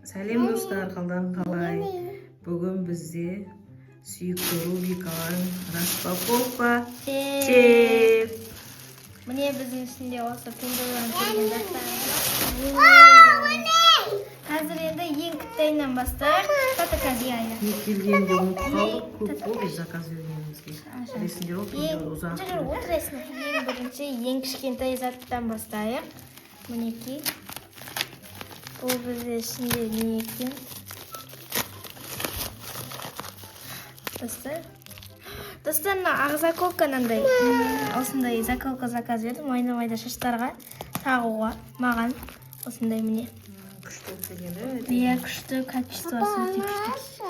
Сәлем достар, қалдан қалай? Бүгін бізде сүйікті рубрикаларын распаковка чек. Міне біздің ішінде осы пендуларын келген заттар. Қазір енді ең кітайынан бастайық. Татакадияя. Не келгенде ұмытып қалдық, көп болды заказ бергенімізге. Білесіңдер ғой, пендул ұзақ. Отырасың. Ең бірінші ең кішкентай заттан бастайық. Мінекей. Бұл бізде ішінде не екен? Достар, ақ заколка мынандай. Осындай заколка заказ бердім. Майда шаштарға тағуға. Маған осындай міне. Күшті келгенде. Иә, күшті, качествосы өте күшті.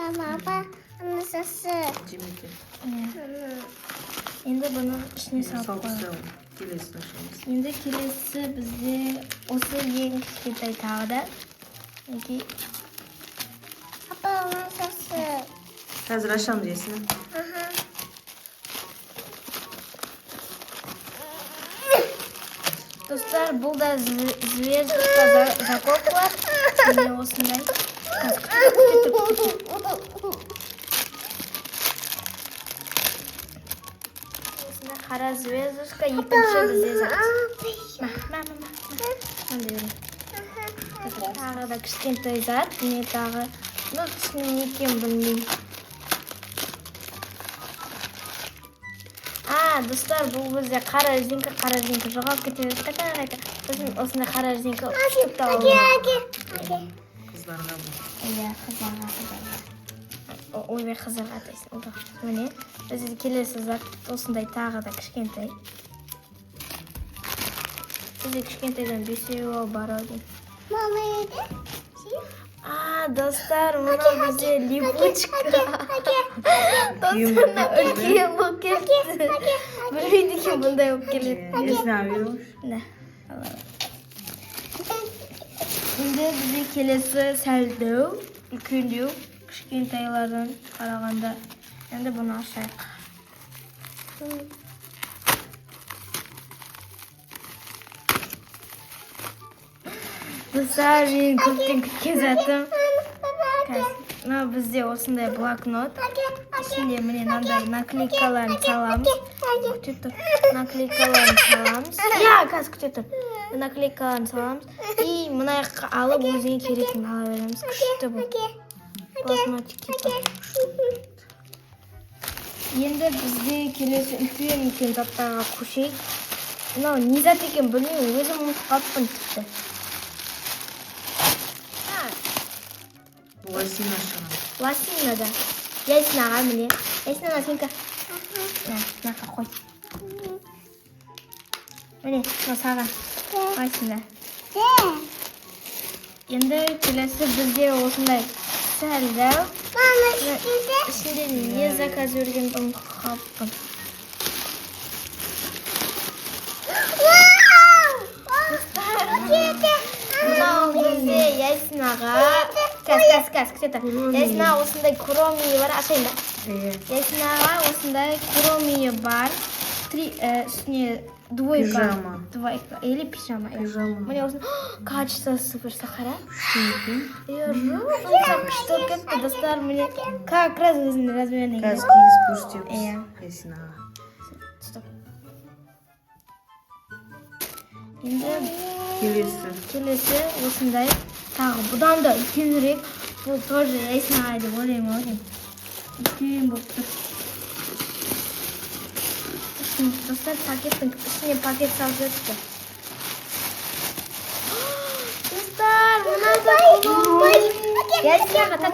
Жемекен. Енді бұны ішіне салып қойып. Келесі ашамыз. Енді келесі бізде осы ең кішкентай тағы да. Қазір ашамыз есін. Достар, бұл да зверская заколкалар. Міне осындай. Осындай қара звездочка, екінші бізде заказ. Тағы да кішкентай зат. Міне тағы. Ну, түсіне не екен білмеймін. Достар, бұл бізде қара резинка жоғалып кете берді. Қайта. Сосын осындай қара резинка ұштып та аламыз. Қыздарға бұл. Иә, қыздарға. Ойбай, қыздарға атайсың. Міне, бізде келесі зат осындай тағы да кішкентай. Бізде кішкентайдан бесеу бар дейін. Достар, мұна бізде липучка. Достарына үлкен болып кетті. Білмейді екен бұндай болып келеді. Есін абиru. Енді бізде келесі сәлдеу, үлкендеу, кішкентайлардан қарағанда. Енді бұны ашайық. Достар, мен көптен күткен затым. Бізде осындай блокнот. Ішінде міне мынандай наклейкаларын саламыз. Наклейкаларын саламыз. Наклейкаларын саламыз. И мына жаққа алып өзіңе керектін ала береміз. Күшті бұл. Плазматик. Енді бізде келесі үлкен заттарға көшейік. Мынау не зат екен білмеймін, өзім ұмытып қалыппын тіпті. Лосина шығамыз. Лосина да. Ясинаға міне. Ясинаға сенкі. Мынақа қой. Міне, саған. Лосина. Енді келесі бізде осындай сәлдеу. Ішінде не заказ өрген ұмытып қалыппын. Мынау бізде Ясинаға. Ясина осындай кромии бар, ашайын да. Ясинаға осындай кромии бар. Үстіне двойка. Или пижама. Міне осындай качество супер сахара. Күшті кетті, достар, міне как раз өзінің размеріне. Қазір кейіз көрсетеміз Ясинаға. Енді келесі осындай тағы бұдан да үлкенірек. Бұл тоже Ясинаға деп ойлаймын. Үлкен болып тұр. Достар, пакеттің ішіне пакет салып өтті. Достар, мұна да құлым. Ясинаға,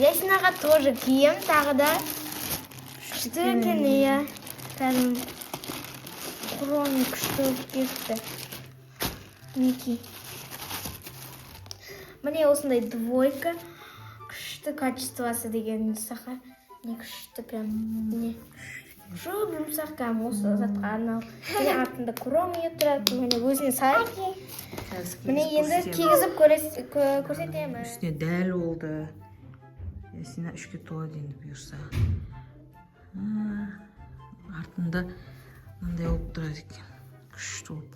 Ясинаға тоже киім, тағы да күшті екен, иә. Құлым күшті кетті. Неки. Міне осындай двойка. Күшті качествосы деген саха. Не күшті прям. Не. Жоқ, жұмсақ кәм осы затқа арналып. Міне артында кромия тұрады. Міне өзіне сай. Міне енді кигізіп көрсетемін. Үстіне дәл болды. Ясина үшке толады енді бұйырса. Артында мынандай болып тұрады екен. Күшті болып.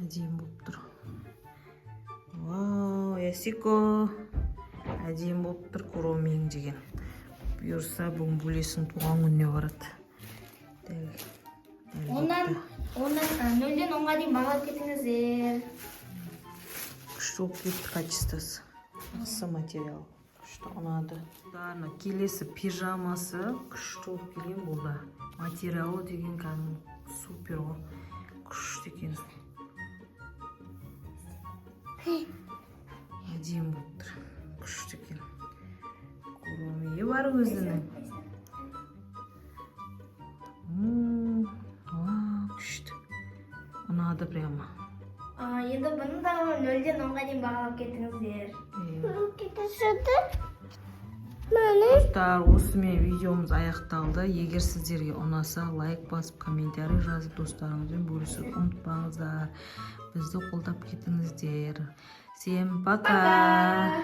Әдейім болып тұр. Вау, Ясико. Әдейі болып тұр куромиң деген. Бұйырса бүгін бөлесің туған күніне барады. Ondan 0'den 10'a дейін бағалап кетіңіздер. Күшті болып кетті качествосы. Жақсы материал. Күшті ұнады. Ана келесі пижамасы күшті болып келген бұл да. Материалы деген кәдімгі супер ғой. Күшті екен. Әдемі болып тұр. Күшті екен. Куромиі бар өзінің. Күшті. Ұнады прямо. Енді бұны да 0'ден 10'a дейін бағалап кетіңіздер. Достар, осымен видеомыз аяқталды. Егер сіздерге ұнаса, лайк басып, комментарий жазып, достарыңызбен бөлісіп ұмытпаңыздар. Бізді қолдап кетіңіздер. Всем пока!